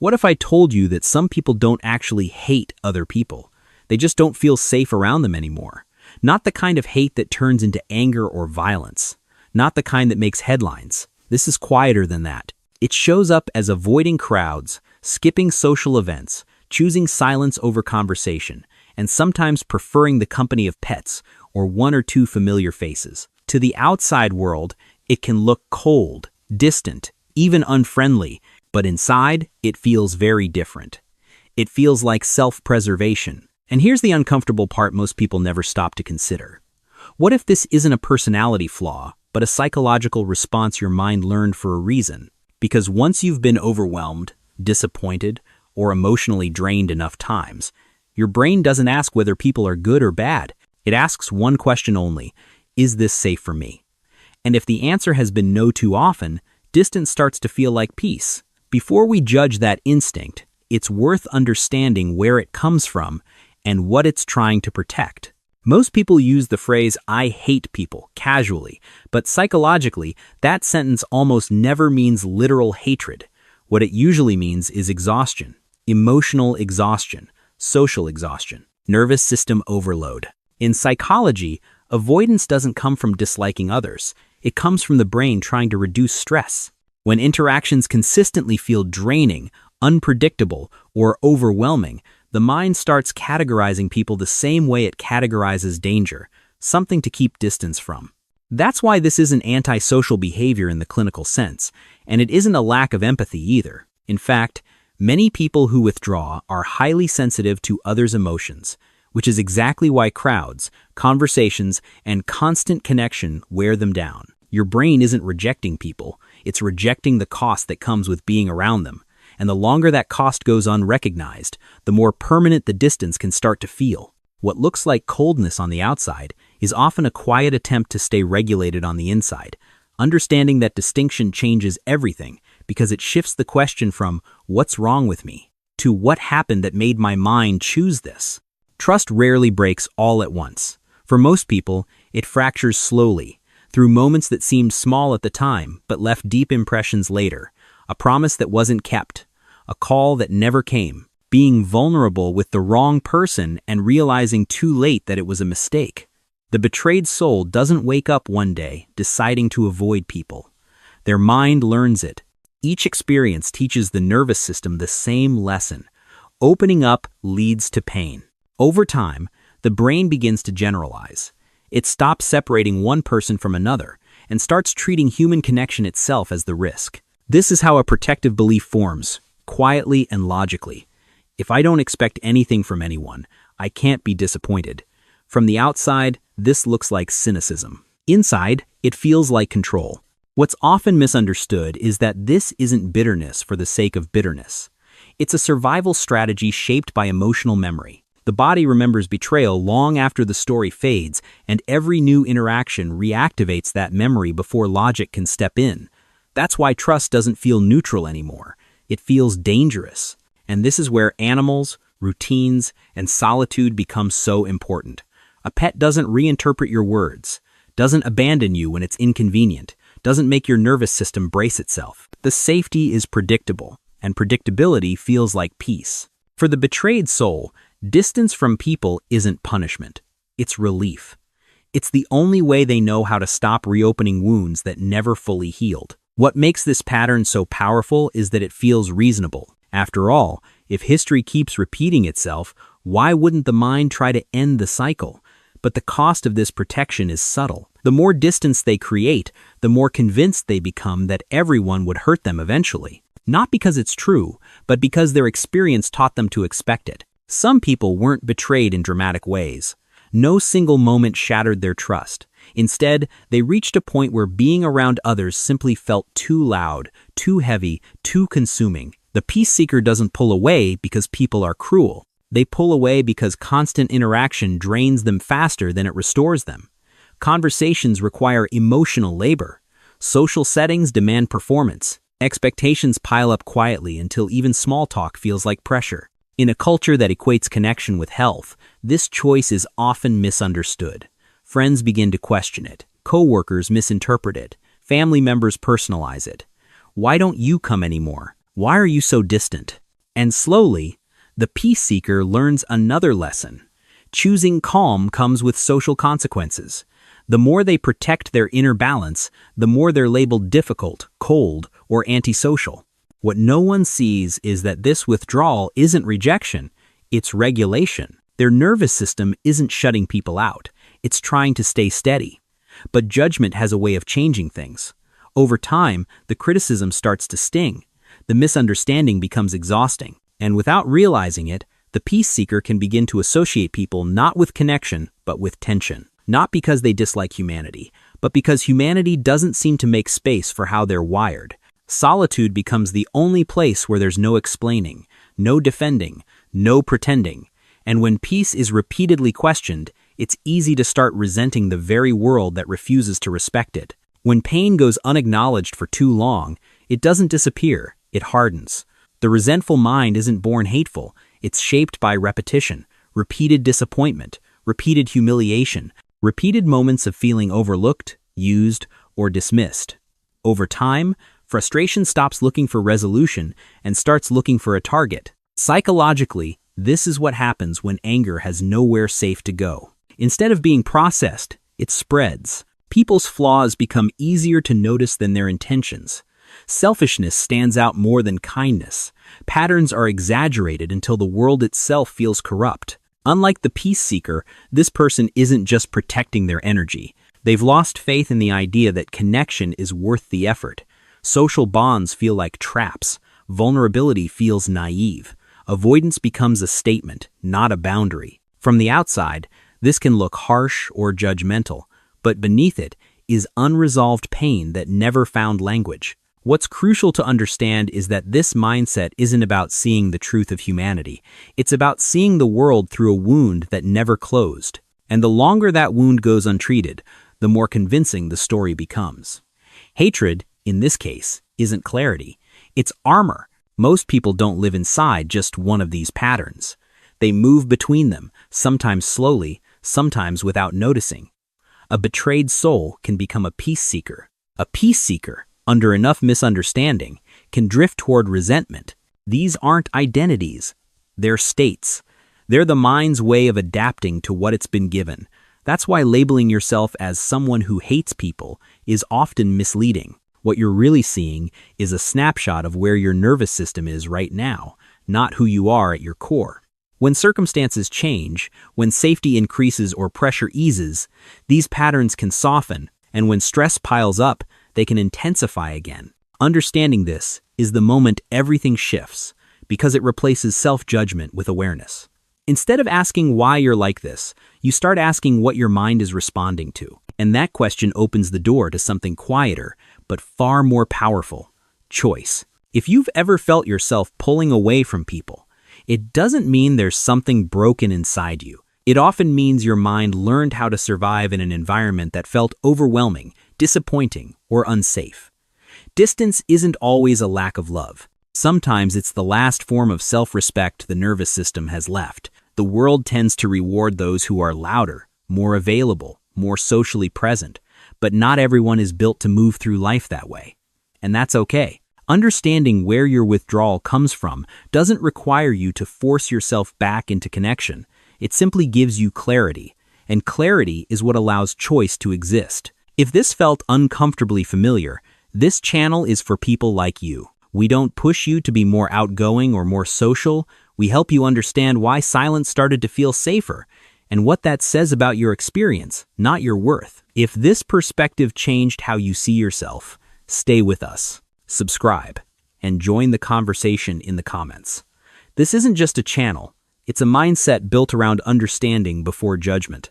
What if I told you that some people don't actually hate other people? They just don't feel safe around them anymore. Not the kind of hate that turns into anger or violence. Not the kind that makes headlines. This is quieter than that. It shows up as avoiding crowds, skipping social events, choosing silence over conversation, and sometimes preferring the company of pets or one or two familiar faces. To the outside world, it can look cold, distant, even unfriendly, but inside, it feels very different. It feels like self-preservation. And here's the uncomfortable part most people never stop to consider. What if this isn't a personality flaw, but a psychological response your mind learned for a reason? Because once you've been overwhelmed, disappointed, or emotionally drained enough times, your brain doesn't ask whether people are good or bad. It asks one question only: is this safe for me? And if the answer has been no too often, distance starts to feel like peace. Before we judge that instinct, it's worth understanding where it comes from and what it's trying to protect. Most people use the phrase "I hate people" casually, but psychologically, that sentence almost never means literal hatred. What it usually means is exhaustion, emotional exhaustion, social exhaustion, nervous system overload. In psychology, avoidance doesn't come from disliking others. It comes from the brain trying to reduce stress. When interactions consistently feel draining, unpredictable, or overwhelming, the mind starts categorizing people the same way it categorizes danger, something to keep distance from. That's why this isn't antisocial behavior in the clinical sense, and it isn't a lack of empathy either. In fact, many people who withdraw are highly sensitive to others' emotions, which is exactly why crowds, conversations, and constant connection wear them down. Your brain isn't rejecting people, it's rejecting the cost that comes with being around them. And the longer that cost goes unrecognized, the more permanent the distance can start to feel. What looks like coldness on the outside is often a quiet attempt to stay regulated on the inside. Understanding that distinction changes everything because it shifts the question from "what's wrong with me?" to "what happened that made my mind choose this?" Trust rarely breaks all at once. For most people, it fractures slowly, through moments that seemed small at the time but left deep impressions later. A promise that wasn't kept, a call that never came, being vulnerable with the wrong person and realizing too late that it was a mistake. The betrayed soul doesn't wake up one day deciding to avoid people. Their mind learns it. Each experience teaches the nervous system the same lesson. Opening up leads to pain. Over time, the brain begins to generalize. It stops separating one person from another and starts treating human connection itself as the risk. This is how a protective belief forms, quietly and logically. If I don't expect anything from anyone, I can't be disappointed. From the outside, this looks like cynicism. Inside, it feels like control. What's often misunderstood is that this isn't bitterness for the sake of bitterness. It's a survival strategy shaped by emotional memory. The body remembers betrayal long after the story fades, and every new interaction reactivates that memory before logic can step in. That's why trust doesn't feel neutral anymore. It feels dangerous. And this is where animals, routines, and solitude become so important. A pet doesn't reinterpret your words, doesn't abandon you when it's inconvenient, doesn't make your nervous system brace itself. The safety is predictable, and predictability feels like peace. For the betrayed soul, distance from people isn't punishment. It's relief. It's the only way they know how to stop reopening wounds that never fully healed. What makes this pattern so powerful is that it feels reasonable. After all, if history keeps repeating itself, why wouldn't the mind try to end the cycle? But the cost of this protection is subtle. The more distance they create, the more convinced they become that everyone would hurt them eventually. Not because it's true, but because their experience taught them to expect it. Some people weren't betrayed in dramatic ways. No single moment shattered their trust. Instead, they reached a point where being around others simply felt too loud, too heavy, too consuming. The peace seeker doesn't pull away because people are cruel. They pull away because constant interaction drains them faster than it restores them. Conversations require emotional labor. Social settings demand performance. Expectations pile up quietly until even small talk feels like pressure. In a culture that equates connection with health, this choice is often misunderstood. Friends begin to question it. Coworkers misinterpret it. Family members personalize it. Why don't you come anymore? Why are you so distant? And slowly, the peace seeker learns another lesson. Choosing calm comes with social consequences. The more they protect their inner balance, the more they're labeled difficult, cold, or antisocial. What no one sees is that this withdrawal isn't rejection, it's regulation. Their nervous system isn't shutting people out, it's trying to stay steady. But judgment has a way of changing things. Over time, the criticism starts to sting. The misunderstanding becomes exhausting. And without realizing it, the peace seeker can begin to associate people not with connection, but with tension. Not because they dislike humanity, but because humanity doesn't seem to make space for how they're wired. Solitude becomes the only place where there's no explaining, no defending, no pretending. And when peace is repeatedly questioned, it's easy to start resenting the very world that refuses to respect it. When pain goes unacknowledged for too long, it doesn't disappear, it hardens. The resentful mind isn't born hateful, it's shaped by repetition, repeated disappointment, repeated humiliation, repeated moments of feeling overlooked, used, or dismissed. Over time, frustration stops looking for resolution and starts looking for a target. Psychologically, this is what happens when anger has nowhere safe to go. Instead of being processed, it spreads. People's flaws become easier to notice than their intentions. Selfishness stands out more than kindness. Patterns are exaggerated until the world itself feels corrupt. Unlike the peace seeker, this person isn't just protecting their energy. They've lost faith in the idea that connection is worth the effort. Social bonds feel like traps. Vulnerability feels naive. Avoidance becomes a statement, not a boundary. From the outside, this can look harsh or judgmental, but beneath it is unresolved pain that never found language. What's crucial to understand is that this mindset isn't about seeing the truth of humanity. It's about seeing the world through a wound that never closed. And the longer that wound goes untreated, the more convincing the story becomes. Hatred, in this case, isn't clarity. It's armor. Most people don't live inside just one of these patterns. They move between them, sometimes slowly, sometimes without noticing. A betrayed soul can become a peace seeker. A peace seeker, under enough misunderstanding, can drift toward resentment. These aren't identities. They're states. They're the mind's way of adapting to what it's been given. That's why labeling yourself as someone who hates people is often misleading. What you're really seeing is a snapshot of where your nervous system is right now, not who you are at your core. When circumstances change, when safety increases or pressure eases, these patterns can soften, and when stress piles up, they can intensify again. Understanding this is the moment everything shifts, because it replaces self-judgment with awareness. Instead of asking why you're like this, you start asking what your mind is responding to. And that question opens the door to something quieter, but far more powerful: choice. If you've ever felt yourself pulling away from people, it doesn't mean there's something broken inside you. It often means your mind learned how to survive in an environment that felt overwhelming, disappointing, or unsafe. Distance isn't always a lack of love. Sometimes it's the last form of self-respect the nervous system has left. The world tends to reward those who are louder, more available, more socially present, but not everyone is built to move through life that way. And that's okay. Understanding where your withdrawal comes from doesn't require you to force yourself back into connection. It simply gives you clarity, and clarity is what allows choice to exist. If this felt uncomfortably familiar, this channel is for people like you. We don't push you to be more outgoing or more social. We help you understand why silence started to feel safer and what that says about your experience, not your worth. If this perspective changed how you see yourself, stay with us, subscribe, and join the conversation in the comments. This isn't just a channel, it's a mindset built around understanding before judgment.